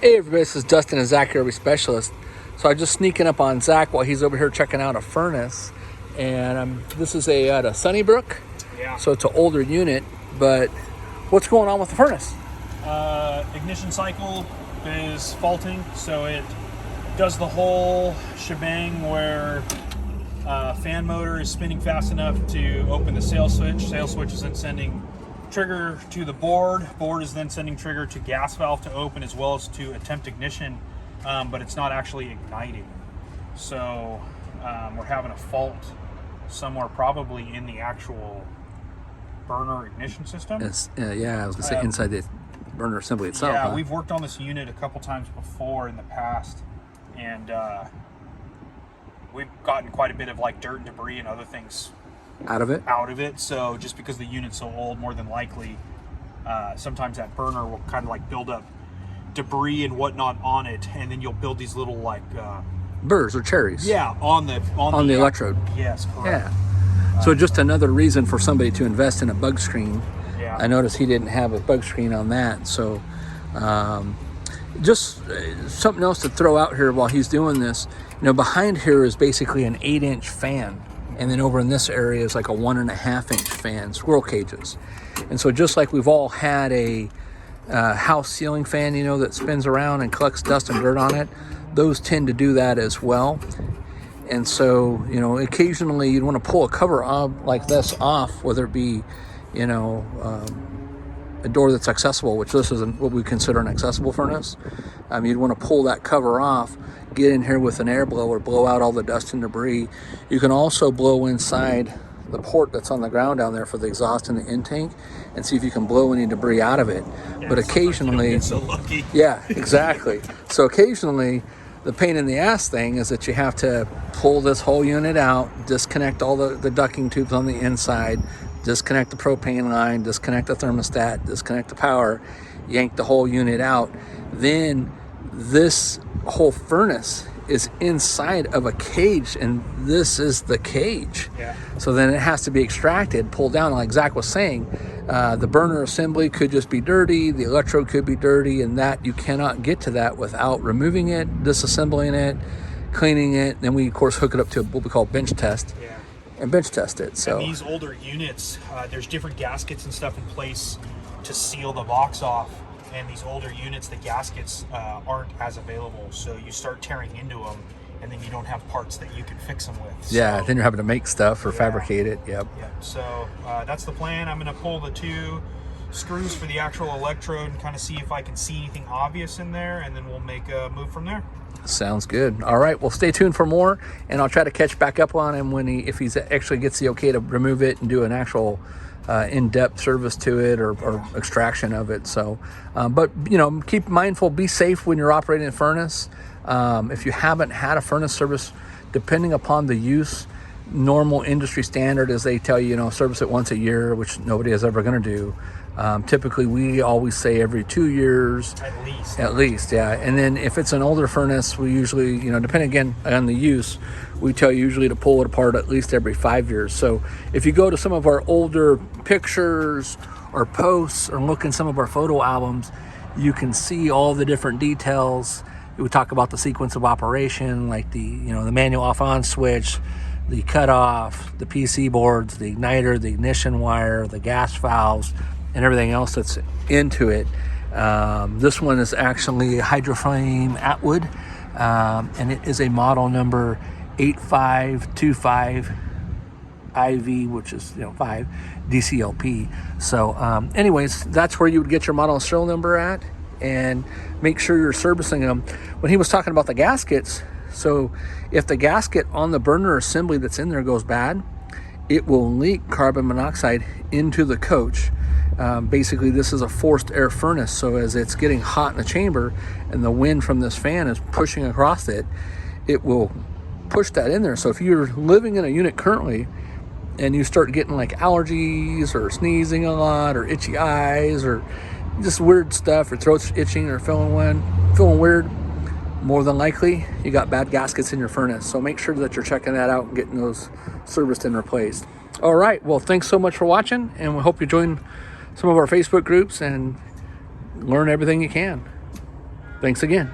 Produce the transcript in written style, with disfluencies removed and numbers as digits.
Hey everybody, this is Dustin Zach, Every Specialist. So I'm just sneaking up on Zach while he's over here checking out a furnace. And this is at a Sunnybrook. Yeah. So it's an older unit, but what's going on with the furnace? Ignition cycle is faulting, so it does the whole shebang where fan motor is spinning fast enough to open the sail switch. Sail switch is then sending trigger to the board. Board is then sending trigger to gas valve to open as well as to attempt ignition, but it's not actually igniting. So we're having a fault somewhere, probably in the actual burner ignition system. Yeah, I was gonna say inside the burner assembly itself. Yeah, we've worked on this unit a couple times before in the past, and we've gotten quite a bit of like dirt and debris and other things out of it. So just because the unit's so old, more than likely sometimes that burner will kind of like build up debris and whatnot on it, and then you'll build these little like burrs or cherries. Yeah, on the electrode. Yes, correct. Yeah. So just another reason for somebody to invest in a bug screen. Yeah. I noticed he didn't have a bug screen on that. So just something else to throw out here while he's doing this. Behind here is basically an 8-inch fan. And then over in this area is like a 1.5-inch fan, squirrel cages. And so just like we've all had a house ceiling fan, that spins around and collects dust and dirt on it, those tend to do that as well. And so, occasionally you'd want to pull a cover like this off, whether it be, a door that's accessible, which this isn't what we consider an accessible furnace. You'd want to pull that cover off, get in here with an air blower, blow out all the dust and debris. You can also blow inside the port that's on the ground down there for the exhaust and the intake and see if you can blow any debris out of it. Yeah, but occasionally, you don't get so lucky. Yeah, exactly. So occasionally the pain in the ass thing is that you have to pull this whole unit out, disconnect all the ducting tubes on the inside, disconnect the propane line, disconnect the thermostat, disconnect the power, yank the whole unit out. Then this whole furnace is inside of a cage, and this is the cage. Yeah. So then it has to be extracted, pulled down. Like Zach was saying, the burner assembly could just be dirty, the electrode could be dirty, and that you cannot get to that without removing it, disassembling it, cleaning it. Then we of course hook it up to what we call bench test. Yeah. And bench test it. So and these older units, there's different gaskets and stuff in place to seal the box off. And these older units, the gaskets aren't as available, so you start tearing into them, and then you don't have parts that you can fix them with. Yeah, so, then you're having to make stuff or fabricate it. Yep. So that's the plan. I'm going to pull the 2 screws for the actual electrode and kind of see if I can see anything obvious in there, and then we'll make a move from there. Sounds good. All right, well, stay tuned for more, and I'll try to catch back up on him if he actually gets the okay to remove it and do an actual in-depth service to it or extraction of it. So but keep mindful, be safe when you're operating a furnace. If you haven't had a furnace service, depending upon the use, normal industry standard is they tell you, service it once a year, which nobody is ever going to do. Typically we always say every 2 years at least. Yeah. And then if it's an older furnace, we usually, depending again on the use, we tell you usually to pull it apart at least every 5 years. So if you go to some of our older pictures or posts or look in some of our photo albums, you can see all the different details. We talk about the sequence of operation, like the manual off-on switch, the cutoff, the PC boards, the igniter, the ignition wire, the gas valves, and everything else that's into it. This one is actually Hydroflame Atwood, and it is a model number 8525 IV, which is 5 DCLP. So anyways, that's where you would get your model and serial number at, and make sure you're servicing them. When he was talking about the gaskets, so if the gasket on the burner assembly that's in there goes bad, it will leak carbon monoxide into the coach. Basically this is a forced air furnace, so as it's getting hot in the chamber and the wind from this fan is pushing across it, it will push that in there. So if you're living in a unit currently and you start getting like allergies or sneezing a lot or itchy eyes or just weird stuff, or throat's itching or feeling weird, more than likely you got bad gaskets in your furnace. So make sure that you're checking that out and getting those serviced and replaced. All right, well, thanks so much for watching, and we hope you join some of our Facebook groups and learn everything you can. Thanks again.